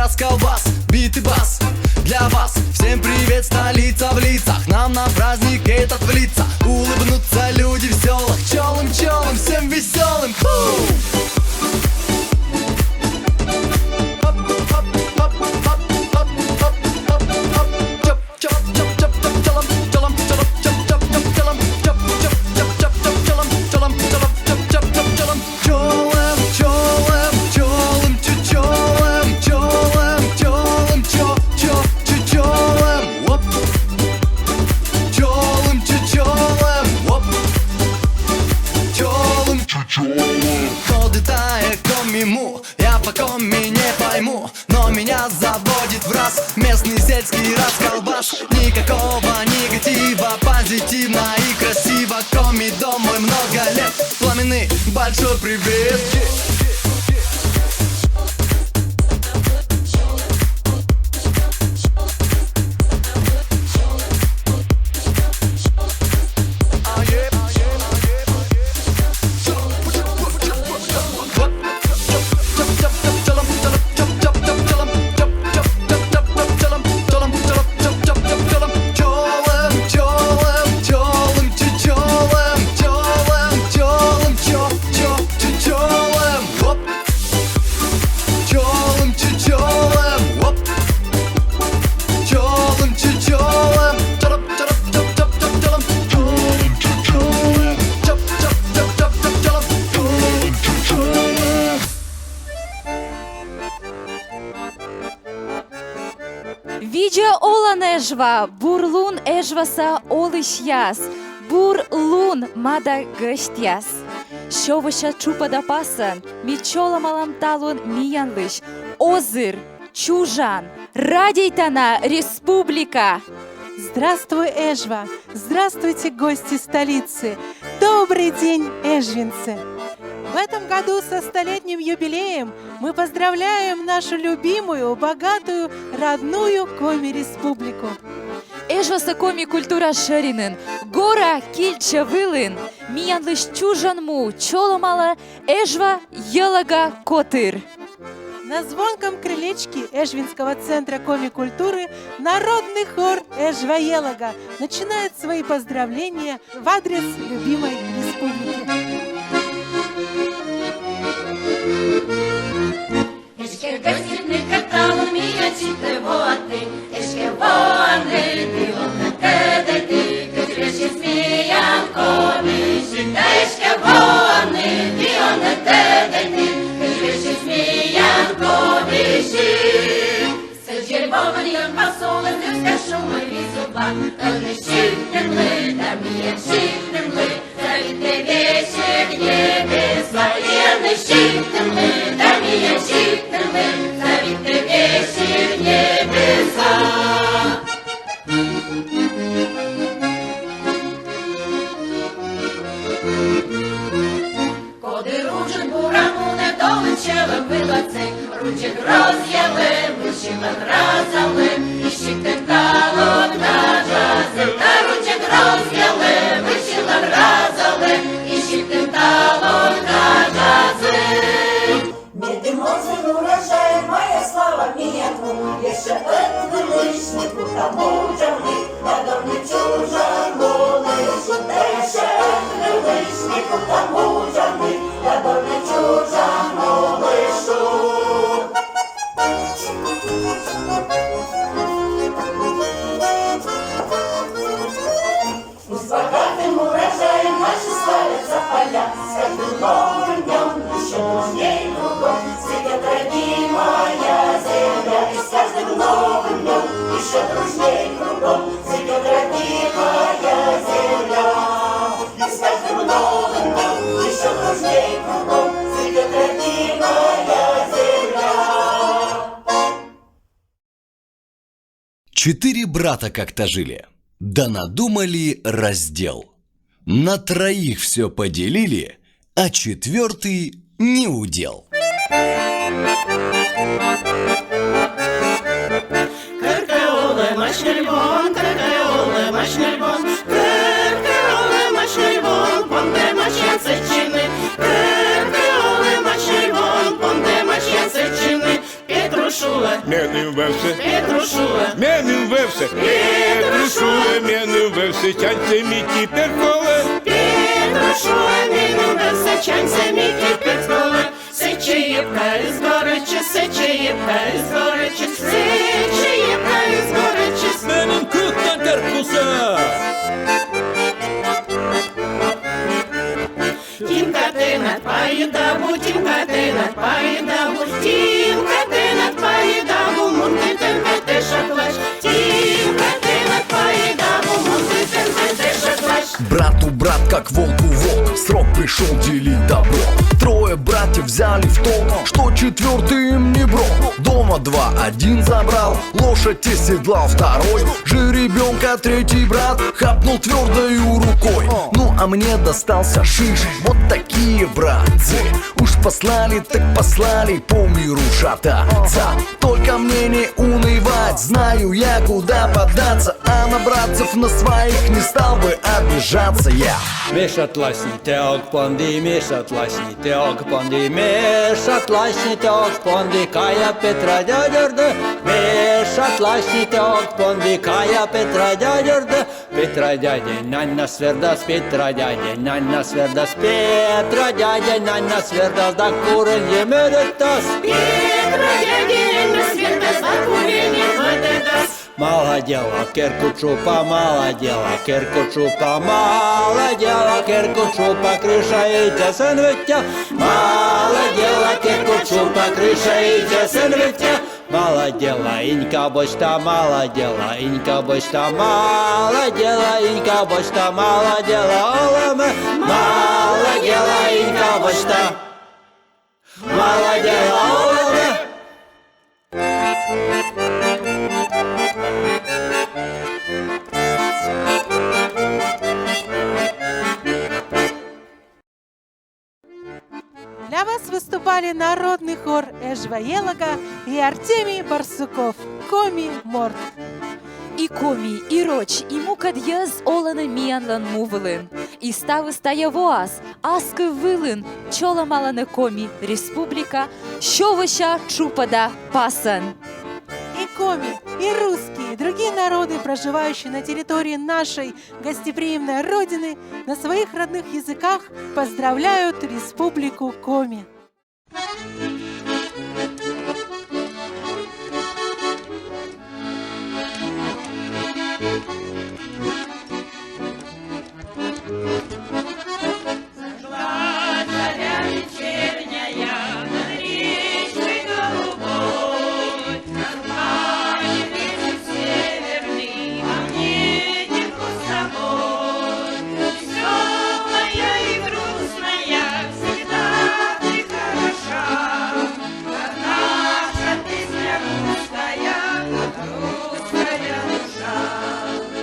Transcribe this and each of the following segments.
расколбас, бит и бас для вас. Всем привет, столица в лицах. Нам на праздник этот влиться. Улыбнутся люди в селах. Пчелам, всем веселым. Я по коми не пойму, но меня заводит в раз местный сельский расколбаш. Никакого негатива, позитивно и красиво. Коми дом мой много лет, пламенный большой привет. Видео olan ежва, бурлун ежваса олышяс, бурлун мада гыштяс. Шовыша чупада пасан, мичола малам талун миянлыш, озыр, чужан, радийтана республика. Здравствуй, Эжва! Здравствуйте, гости столицы! Добрый день, эжвинцы! В этом году со столетним юбилеем мы поздравляем нашу любимую, богатую, родную Коми-республику. Ежваса коми культура шаринын, гора кильча вылын, миянлыш чужанму, чоломала ежва елага котыр. На звонком крылечке Эжвинского центра коми-культуры народный хор Эжва Елага начинает свои поздравления в адрес любимой республики. Ручек роз'яли, вишивок разали, і щитим талок на джази. Та ручек роз'яли, вишивок разали, і щитим талок на джази. Меди мозин урожай, моя слава м'ятку, ще величнику та мужами, я давно чужану лишу, ще величнику та мужами, я давно чужану лишу. Богатым урожаем наши славятся поля, с каждым новым днем еще дружней кругом цветет родимая земля, и с каждым новым днем еще дружней кругом цветет родимая земля, и с каждым новым днем еще дружней кругом цветет родимая земля. 4 брата как-то жили. Да надумали раздел. На 3 все поделили, а 4 не удел. Кыркаулы машнельбон, кыркаулы машнельбон, кыркаулы машнельбон, понде машьянцечины, кыркаулы машнельбон, понде машьянцечины, Петрушула, вевсе, Петрушула, мене вевсе, Петрушула, мене вевсе, чанце міті перколе. Петрушула, мене вевсе, чанце міті перколе. Сече єпка із горечі, сече єпка із горечі, сече єпка із горечі. Менин кутtan terkusa. Тімка ти над паїдаву, тімка ти над паїдаву, тімка ти над паїдаву, мунти темпете шаклаш, тімка ти над паїдаву, мунти темпете шаклаш. Брату брат, как волку волк, срок пришел делить добро. Трое братьев взяли в толк, что четвертый им не брал. Дома два, один забрал, лошадь и седлал второй. Жеребенка третий брат хапнул твердою рукой. Ну а мне достался шиш, вот такие братцы. Уж послали, так послали по миру шататься. Только мне не унывать, знаю я, куда податься. А на братцев на своих не стал бы обижаться я. Mešat lasnite og pondi, mešat lasnite og pondi, mešat lasnite og pondi, Kaja Petra djadjörde. Mešat lasnite og pondi, Kaja Petra djadjörde. Petra djadje, nanna sverdas, Petra djadje, nanna sverdas, Petra djadje, nanna sverdas, da kuren je medetas. Петра дядя на света за курение выдаст. Мало дела, керку чупа, мало дела, керку чупа, мало дела, керку чупа, крыша и тесен витя. Мало дела, керку чупа, крыша и тесен витя. Мало дела, инька бочта, мало дела, инька бочта, мало дела, инька бочта, мало дела, оламе. Мало дела, инька бочта, мало дела, оламе. Для вас выступали народный хор Эжва Елага и Артемий Барсуков. Коми Морд. І комі, і роч, і мукад'яз олени міянлан мувелин. І стави стає воаз, аски вилин, чола мала не комі, республіка, щовища чупада пасан. И коми, и русские, и другие народы, проживающие на территории нашей гостеприимной родины, на своих родных языках поздравляют Республику Коми. Русская душа.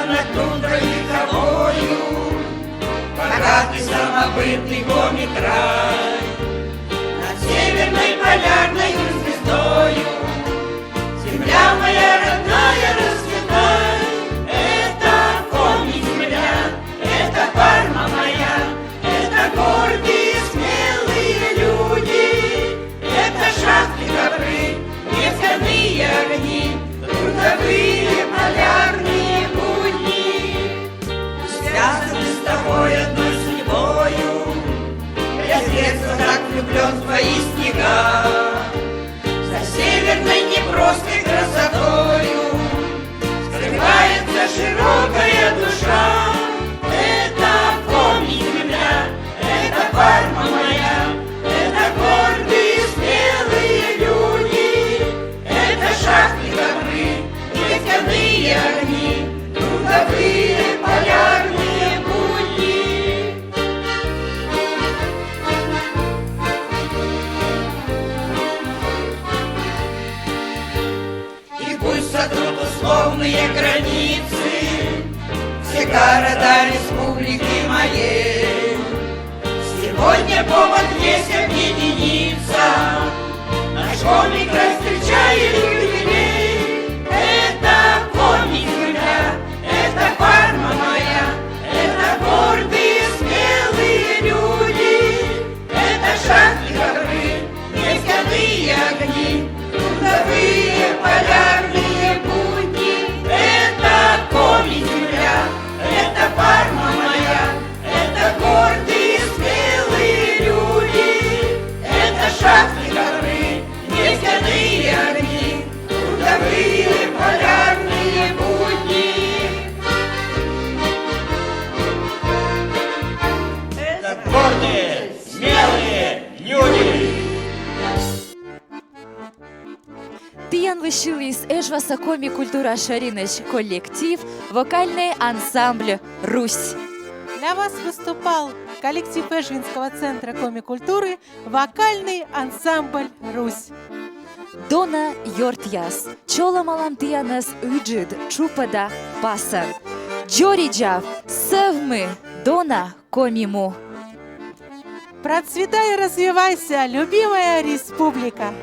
над тундрой вековою, богатый самобытный Коми-край. Над северной полярной звездою земля моя родная расцветай. Это Коми-земля, это Парма моя, это гордые смелые люди, это шахты, ковры, нефтяные огни, трудовые полярные будни. Связаны с тобой одной судьбою, я с детства так влюблен в твои снега. За северной неброской красотою скрывается широкая душа. Это Коми-земля, это Парма моя, это гордые смелые люди, это шахты, ковры, нефтяные огни, трудовые полярные будни. И пусть сотрут условные границы все города республики моей, сегодня повод есть объединиться, наш Коми-край встречает юбилей. Это Коми-земля, это Парма моя, это гордые смелые люди, это шахты, ковры, нефтяные огни, трудовые полярные будни. Это Коми-земля, это Парма моя, это гордые смелые люди, это шахты, ковры, нефтяные огни, трудовые полярные будни. Это гордые, смелые люди. Тиян лишились Эжваса Коми-культура Шаринеш коллектив, вокальный ансамбль «Русь». Для вас выступал коллектив Эжвинского центра Коми-культуры, вокальный ансамбль «Русь». Дона Йортьяс, Чола Малантиянас Уджид, Чупада Пасан. Джориджав, Севмы, Дона Комиму. Процветай и развивайся, любимая республика!